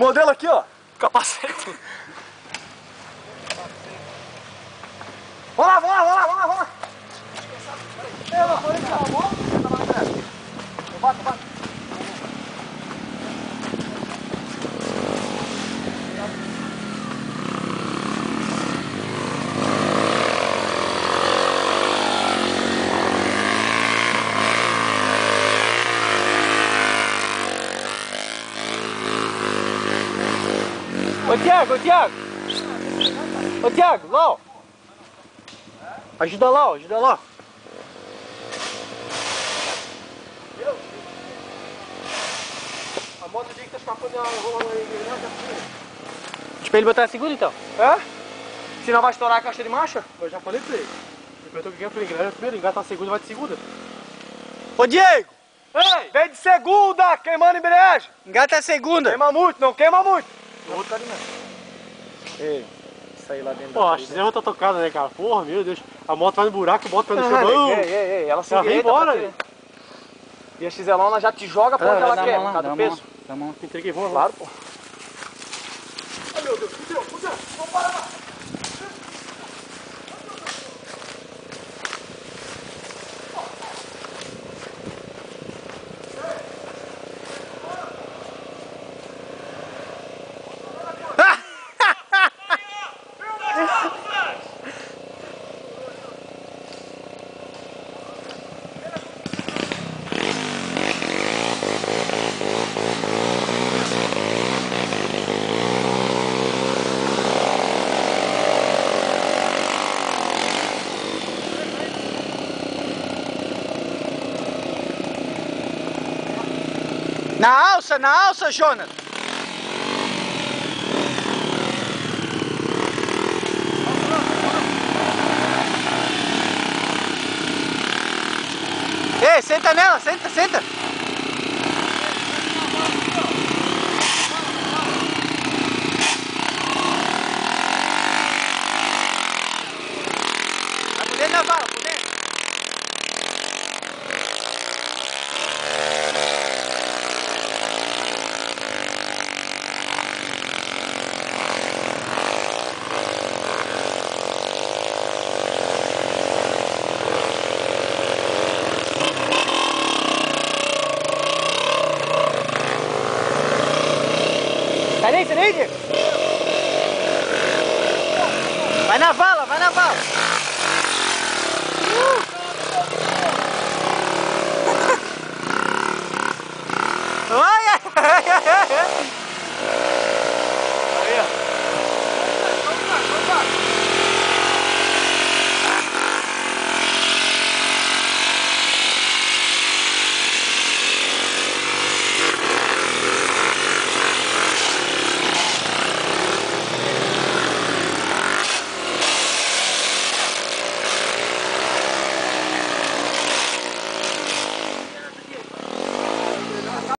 modelo aqui, ó. Capacete. Vamos lá, vamos lá, vamos lá, vamos lá, vamos lá. Eu não falei que era bom? Bota, bota. Ô Thiago, ô Thiago! Ô Thiago, lá ó! Ajuda lá, ó, ajuda lá! A moto dele que tá escapando Deixa pra ele botar a segunda então. É? Se não vai estourar a caixa de marcha? Eu já falei pra ele. Ele perguntou o que eu falei, engata primeiro, engata a segunda, vai de segunda. Ô Diego! Ei! Vem de segunda, queimando embreagem! Engata a segunda! Queima muito, não queima muito! Não vou ficar de nada. Ei, sair lá dentro. Pô, a XL tá tocada, né, cara? Porra, meu Deus. A moto vai no buraco, bota pra no chão. Ei, ela se vem embora. E a XLona já te joga pra onde ela quer, por causa do peso. Dá a mão. Entreguei, vamos lá. Claro, pô. Ai, meu Deus, fudeu, fudeu. Vamos parar lá. Na alça, Jonas! Ei, senta nela, senta, senta! Vai por dentro da vala, por dentro! Sai daí, Diego! Vai na vala, vai na vala! Olha!